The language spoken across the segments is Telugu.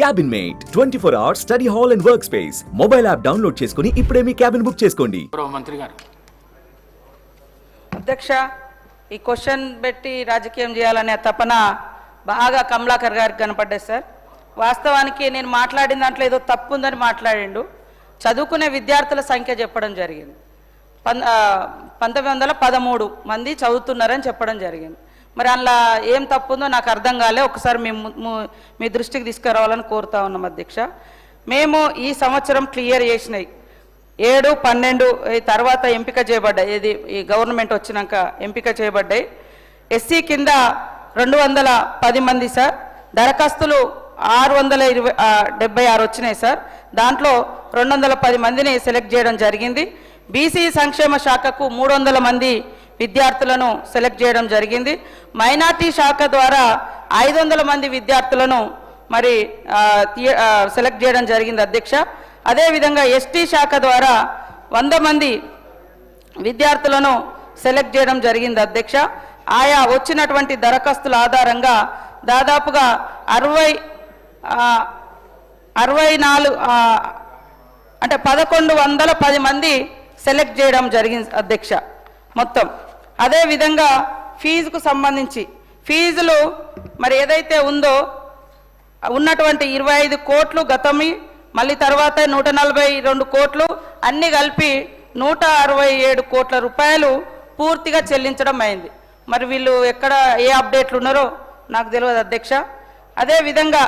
Cabin mate 24 hours study hall and work space mobile app download చేసుకుని ఇప్పుడే మీ క్యాబిన్ బుక్ చేసుకోండి. మంత్రి గారు అధ్యక్ష, ఈ క్వశ్చన్ పెట్టి రాజకీయం చేయాలనే తపన బాగా కమలాకర్ గారికి కనపడ్డాయి సార్. వాస్తవానికి నేను మాట్లాడిన దాంట్లో ఏదో తప్పు ఉందని మాట్లాడిండు. చదువుకునే విద్యార్థుల సంఖ్య చెప్పడం జరిగింది. 1913 మంది చదువుతున్నారని చెప్పడం జరిగింది. మరి అందులో ఏం తప్పు ఉందో నాకు అర్థం కాలే. ఒకసారి మీ దృష్టికి తీసుకురావాలని కోరుతా ఉన్నాం అధ్యక్ష. మేము ఈ సంవత్సరం క్లియర్ చేసినాయి 7, 12 తర్వాత ఎంపిక చేయబడ్డాయి. ఇది ఈ గవర్నమెంట్ వచ్చినాక ఎంపిక చేయబడ్డాయి. ఎస్సీ కింద 210 మంది సార్. దరఖాస్తులు 676 వచ్చినాయి సార్. దాంట్లో 210 మందిని సెలెక్ట్ చేయడం జరిగింది. బీసీ సంక్షేమ శాఖకు 300 మంది విద్యార్థులను సెలెక్ట్ చేయడం జరిగింది. మైనార్టీ శాఖ ద్వారా 500 మంది విద్యార్థులను మరి సెలెక్ట్ చేయడం జరిగింది అధ్యక్ష. అదేవిధంగా ఎస్టీ శాఖ ద్వారా 100 మంది విద్యార్థులను సెలెక్ట్ చేయడం జరిగింది అధ్యక్ష. ఆయా వచ్చినటువంటి దరఖాస్తుల ఆధారంగా దాదాపుగా 64 అంటే 1110 మంది సెలెక్ట్ చేయడం జరిగింది అధ్యక్ష మొత్తం. అదేవిధంగా ఫీజుకు సంబంధించి ఫీజులు మరి ఏదైతే ఉందో ఉన్నటువంటి 25 కోట్లు గతమి, మళ్ళీ తర్వాత 142 కోట్లు అన్నీ కలిపి 167 కోట్ల రూపాయలు పూర్తిగా చెల్లించడం అయింది. మరి వీళ్ళు ఎక్కడ ఏ అప్డేట్లు ఉన్నారో నాకు తెలియదు అధ్యక్ష. అదేవిధంగా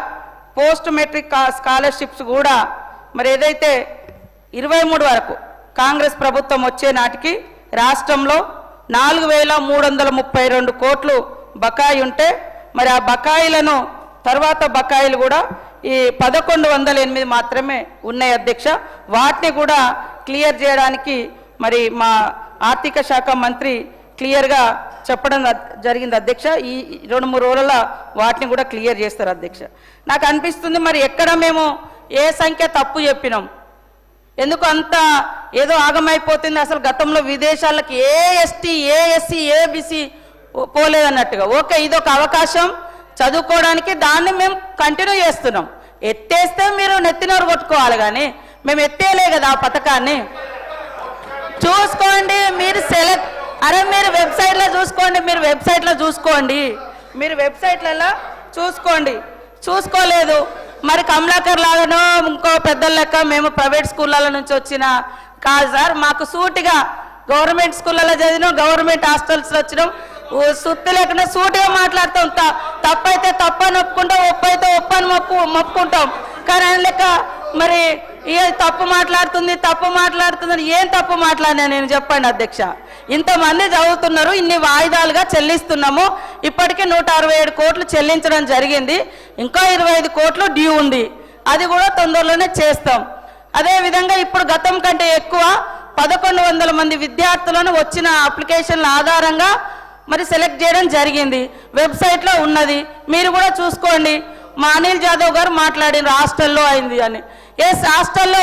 పోస్ట్ మెట్రిక్ స్కాలర్షిప్స్ కూడా మరి ఏదైతే 23 వరకు కాంగ్రెస్ ప్రభుత్వం వచ్చే నాటికి రాష్ట్రంలో 4332 కోట్లు బకాయి ఉంటే మరి ఆ బకాయిలను తర్వాత బకాయిలు కూడా ఈ 1108 మాత్రమే ఉన్నాయి అధ్యక్ష. వాటిని కూడా క్లియర్ చేయడానికి మరి మా ఆర్థిక శాఖ మంత్రి క్లియర్గా చెప్పడం జరిగింది అధ్యక్ష. ఈ 2-3 రోజుల వాటిని కూడా క్లియర్ చేస్తారు అధ్యక్ష. నాకు అనిపిస్తుంది మరి ఎక్కడ మేము ఏ సంఖ్య తప్పు చెప్పినాం, ఎందుకు అంత ఏదో ఆగమైపోతుంది. అసలు గతంలో విదేశాలకు ఏ ఎస్టీ, ఏ ఎస్సీ, ఏ బీసీ పోలేదన్నట్టుగా. ఓకే, ఇదొక అవకాశం చదువుకోవడానికి, దాన్ని మేము కంటిన్యూ చేస్తున్నాం. ఎత్తేస్తే మీరు నెత్తినోరు కొట్టుకోవాలి, కానీ మేము ఎత్తేయలే కదా ఆ పథకాన్ని. చూసుకోండి మీరు మీరు వెబ్సైట్లో చూసుకోండి, మీరు వెబ్సైట్లలో చూసుకోలేదు. మరి కమలాకర్ లాగానో ఇంకో పెద్దల లెక్క మేము ప్రైవేట్ స్కూళ్ళ నుంచి వచ్చిన కాదు సార్. మాకు సూటిగా గవర్నమెంట్ స్కూళ్ళలో చదివినాం, గవర్నమెంట్ హాస్టల్స్లో వచ్చినాం. సుత్తి లేకుండా సూటిగా మాట్లాడుతాం. తప్పైతే తప్పని ఒప్పుకుంటాం, ఒప్పైతే ఒప్పని మొప్పుకుంటాం. కానీ ఆయన లెక్క మరి తప్పు మాట్లాడుతుంది ఏం తప్పు మాట్లాడినా నేను చెప్పండి అధ్యక్ష. ఇంతమంది చదువుతున్నారు, ఇన్ని వాయిదాలుగా చెల్లిస్తున్నాము. ఇప్పటికే 167 కోట్లు చెల్లించడం జరిగింది. ఇంకా 25 కోట్లు డ్యూ ఉంది, అది కూడా తొందరలోనే చేస్తాం. అదేవిధంగా ఇప్పుడు గతం కంటే ఎక్కువ 1100 మంది విద్యార్థులను వచ్చిన అప్లికేషన్ల ఆధారంగా మరి సెలెక్ట్ చేయడం జరిగింది. వెబ్సైట్లో ఉన్నది, మీరు కూడా చూసుకోండి. మా అనిల్ జాదవ్ గారు మాట్లాడిన హాస్టల్లో అయింది అని. హాస్టల్లో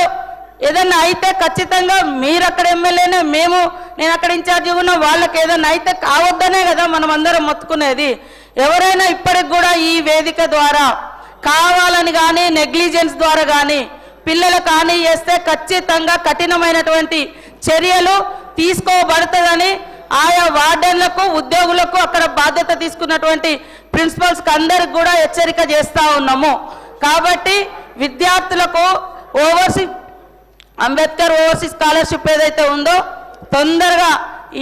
ఏదైనా అయితే ఖచ్చితంగా మీరు అక్కడ ఎమ్మెల్యేనే, నేను అక్కడ ఇన్ఛార్జి ఉన్న వాళ్ళకి ఏదైనా అయితే కావద్దనే కదా మనం అందరం మొత్తుకునేది. ఎవరైనా ఇప్పటికి కూడా ఈ వేదిక ద్వారా కావాలని కానీ నెగ్లిజెన్స్ ద్వారా కానీ పిల్లలకు హాని చేస్తే ఖచ్చితంగా కఠినమైనటువంటి చర్యలు తీసుకోబడుతుందని ఆయా వార్డెన్లకు, ఉద్యోగులకు, అక్కడ బాధ్యత తీసుకున్నటువంటి ప్రిన్సిపల్స్కి అందరికి కూడా హెచ్చరిక చేస్తూ ఉన్నాము. కాబట్టి విద్యార్థులకు అంబేద్కర్ ఓవర్సీస్ స్కాలర్షిప్ ఏదైతే ఉందో తొందరగా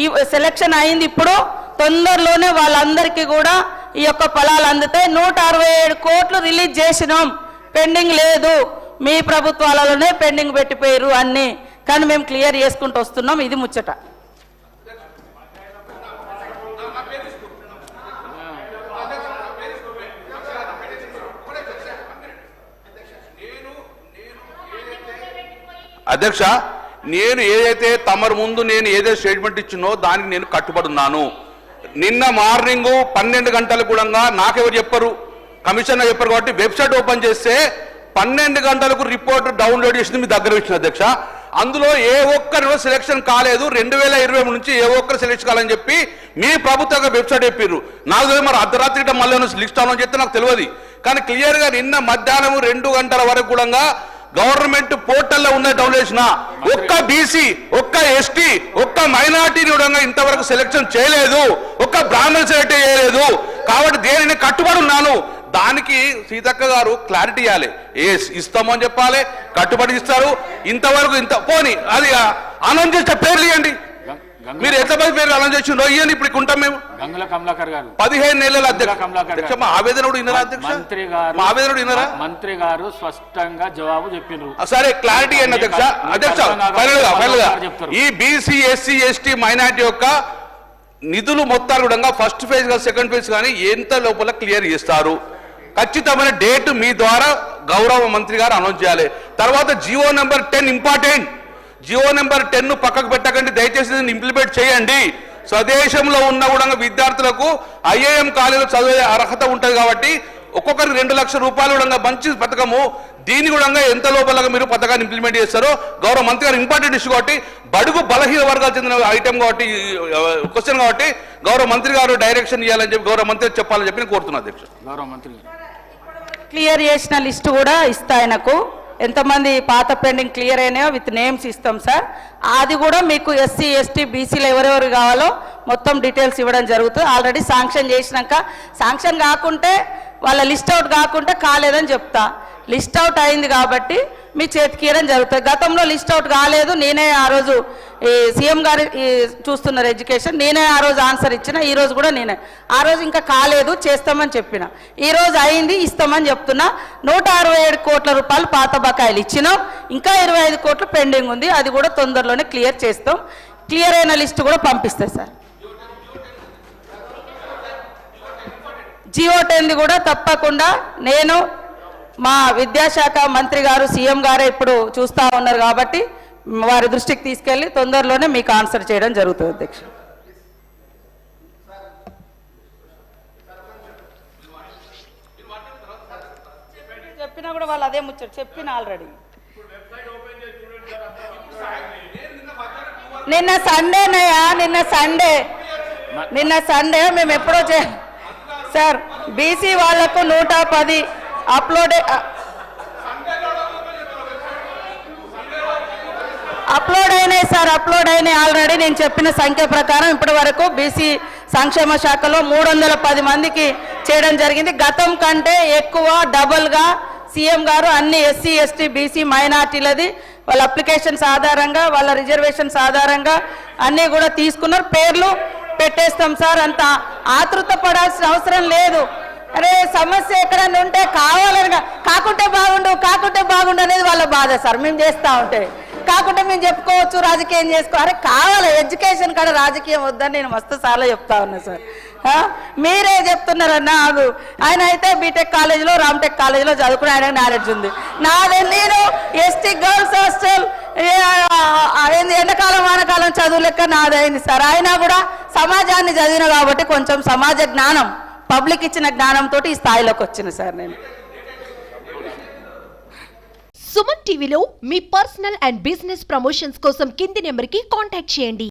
ఈ సెలక్షన్ అయింది. ఇప్పుడు తొందరలోనే వాళ్ళందరికీ కూడా ఈ యొక్క ఫలాలు అందుతాయి. 167 కోట్లు రిలీజ్ చేసినాం, పెండింగ్ లేదు. మీ ప్రభుత్వాలలోనే పెండింగ్ పెట్టిపోయారు అన్నీ, కానీ మేము క్లియర్ చేసుకుంటూ వస్తున్నాం. ఇది ముచ్చట. అధ్యక్ష, నేను ఏదైతే తమరు ముందు నేను ఏదైతే స్టేట్మెంట్ ఇచ్చినో దానికి నేను కట్టుబడి ఉన్నాను. నిన్న మార్నింగ్ 12 గంటలకు కూడా నాకెవరు చెప్పరు, కమిషనర్ చెప్పారు. కాబట్టి వెబ్సైట్ ఓపెన్ చేస్తే 12 గంటలకు రిపోర్ట్ డౌన్లోడ్ చేసింది మీ దగ్గర ఇచ్చిన అధ్యక్ష. అందులో ఏ ఒక్కరు సెలక్షన్ కాలేదు. 2023 నుంచి ఏ ఒక్కరు సెలెక్షన్ కాలని చెప్పి మీ ప్రభుత్వ వెబ్సైట్ చెప్పారు. నాకు తెలియదు, మరి అర్ధరాత్రి మళ్ళీ లిస్ట్ అవ్వాలని చెప్తే నాకు తెలియదు. కానీ క్లియర్ గా నిన్న మధ్యాహ్నం 2 గంటల వరకు కూడా గవర్నమెంట్ పోర్టల్లో ఉన్న డౌన్లోడ్ చేసిన ఒక్క బీసీ, ఒక్క ఎస్టీ, ఒక్క మైనార్టీని కూడా ఇంతవరకు సెలెక్షన్ చేయలేదు, ఒక్క బ్రాహ్మణ సెలెక్ట్ చేయలేదు. కాబట్టి దేనిని కట్టుబడి ఉన్నాను. దానికి సీతక్క గారు క్లారిటీ ఇవ్వాలి. ఇస్తామని చెప్పాలి, కట్టుబడి ఇస్తారు. ఇంతవరకు పోని అది అనౌన్స్ చేసిన పేర్లు ఇవ్వండి. మీరు ఎంతమంది పేరు అనౌన్స్ చేసిండో ఇవ్వండి. ఇప్పుడు ఉంటాం మేము. గంగుల కమలాకర్ గారు 15 నెలల అధ్యక్ష. మా ఆవేదన కూడా వినరా అధ్యక్ష? మా ఆవేదన కూడా వినరా? మంత్రి గారు స్పష్టంగా జవాబు చెప్పినారు. సరే క్లారిటీ అండి అధ్యక్ష. అధ్యక్ష ఫైనల్ గా ఈ బీసీ, ఎస్సీ, ఎస్టీ, మైనార్టీ యొక్క నిధులు మొత్తాలు కూడా ఫస్ట్ ఫేజ్ గా సెకండ్ ఫేజ్ కానీ ఎంత లోపల క్లియర్ చేస్తారు. ఖచ్చితమైన డేట్ మీ ద్వారా గౌరవ మంత్రి గారు అనౌన్స్ చేయాలి. తర్వాత Jio number 10 important. Jio number 10 పక్కకు పెట్టకండి, దయచేసి దీన్ని ఇంప్లిమెంట్ చేయండి. స్వదేశంలో ఉన్న కూడా విద్యార్థులకు ఐఏఎం కాలేజీలో చదివే అర్హత ఉంటుంది కాబట్టి ఒక్కొక్కరికి 2 లక్షల రూపాయలు కూడా మంచి పథకము. దీని కూడా ఎంత లోపల మీరు పథకాన్ని ఇంప్లిమెంట్ చేస్తారో గౌరవ మంత్రి గారు ఇంపార్టెంట్ ఇష్యూ కాబట్టి బడుగు బలహీన వర్గాలు చెందిన ఐటమ్ కాబట్టి క్వశ్చన్ కాబట్టి గౌరవ మంత్రి గారు డైరెక్షన్ ఇవ్వాలని చెప్పి గౌరవ మంత్రి చెప్పాలని చెప్పి నేను కోరుతున్నాను అధ్యక్ష. గౌరవ మంత్రి క్లియర్ చేసిన లిస్టు కూడా ఇస్తా ఆయనకు. ఎంతమంది పాత పెండింగ్ క్లియర్ అయినాయో విత్ నేమ్స్ ఇస్తాం సార్. అది కూడా మీకు ఎస్సీ, ఎస్టీ, బీసీలు ఎవరెవరు కావాలో మొత్తం డీటెయిల్స్ ఇవ్వడం జరుగుతుంది. ఆల్రెడీ శాంక్షన్ చేసినాక శాంక్షన్ కాకుంటే వాళ్ళ లిస్ట్ అవుట్ కాకుంటే కాలేదని చెప్తా. లిస్ట్ అవుట్ అయింది కాబట్టి మీ చేతికి ఇవ్వడం జరుగుతుంది. గతంలో లిస్ట్ అవుట్ కాలేదు, నేనే ఆ రోజు ఈ సీఎం గారు చూస్తున్నారు ఎడ్యుకేషన్, నేనే ఆ రోజు ఆన్సర్ ఇచ్చిన. ఈ రోజు కూడా నేనే ఆ రోజు ఇంకా కాలేదు చేస్తామని చెప్పిన, ఈ రోజు అయింది ఇస్తామని చెప్తున్నా. 167 కోట్ల రూపాయలు పాత బకాయిలు ఇచ్చినాం, ఇంకా 25 కోట్లు పెండింగ్ ఉంది. అది కూడా తొందరలోనే క్లియర్ చేస్తాం. క్లియర్ అయిన లిస్టు కూడా పంపిస్తాయి సార్. జియో 10 కూడా తప్పకుండా నేను మా విద్యాశాఖ మంత్రి గారు సీఎం గారే ఇప్పుడు చూస్తూ ఉన్నారు కాబట్టి వారి దృష్టికి తీసుకెళ్లి తొందరలోనే మీకు ఆన్సర్ చేయడం జరుగుతుంది అధ్యక్ష. చెప్పినా కూడా వాళ్ళు అదే ముచ్చట చెప్పిన ఆల్రెడీ. నిన్న సండేనయ్యా, నిన్న సండే మేము ఎప్పుడో సార్ బీసీ వాళ్లకు 110 అప్లోడ్ అయినాయి సార్, అప్లోడ్ అయినాయి ఆల్రెడీ. నేను చెప్పిన సంఖ్య ప్రకారం ఇప్పటి వరకు బీసీ సంక్షేమ శాఖలో 310 మందికి చేయడం జరిగింది. గతం కంటే ఎక్కువ డబుల్గా సీఎం గారు అన్ని ఎస్సీ, ఎస్టీ, బీసీ, మైనార్టీలది వాళ్ళ అప్లికేషన్స్ ఆధారంగా వాళ్ళ రిజర్వేషన్స్ ఆధారంగా అన్నీ కూడా తీసుకున్నారు. పేర్లు పెట్టేస్తాం సార్. అంత ఆతృత పడాల్సిన అవసరం లేదు. అరే సమస్య ఎక్కడన్నా ఉంటే కావాలని కాకుంటే బాగుండు అనేది వాళ్ళ బాధ సార్. మేము చేస్తూ ఉంటే కాకుంటే మేము చెప్పుకోవచ్చు, రాజకీయం చేసుకో. అరే కావాలి ఎడ్యుకేషన్ కాడ రాజకీయం వద్దని నేను మస్తు సార్లు చెప్తా ఉన్నా సార్. మీరే చెప్తున్నారన్నా. ఆయన అయితే బీటెక్ కాలేజీలో రామ్టెక్ కాలేజీలో చదువుకుని ఆయనకు నాలెడ్జ్ ఉంది. నేను ఎస్టీ గర్ల్స్ హాస్టల్ ఎండాకాలం వానకాలం చదువు లెక్క నాదైంది సార్. అయినా కూడా సమాజాన్ని చదివిన కాబట్టి కొంచెం సమాజ జ్ఞానం పబ్లిక్ ఇచ్చిన జ్ఞానంతో ఈ స్థాయిలోకి వచ్చిన సార్ నేను. సుమన్ టీవీలో మీ పర్సనల్ అండ్ బిజినెస్ ప్రమోషన్స్ కోసం కింది నెంబర్కి కాంటాక్ట్ చేయండి.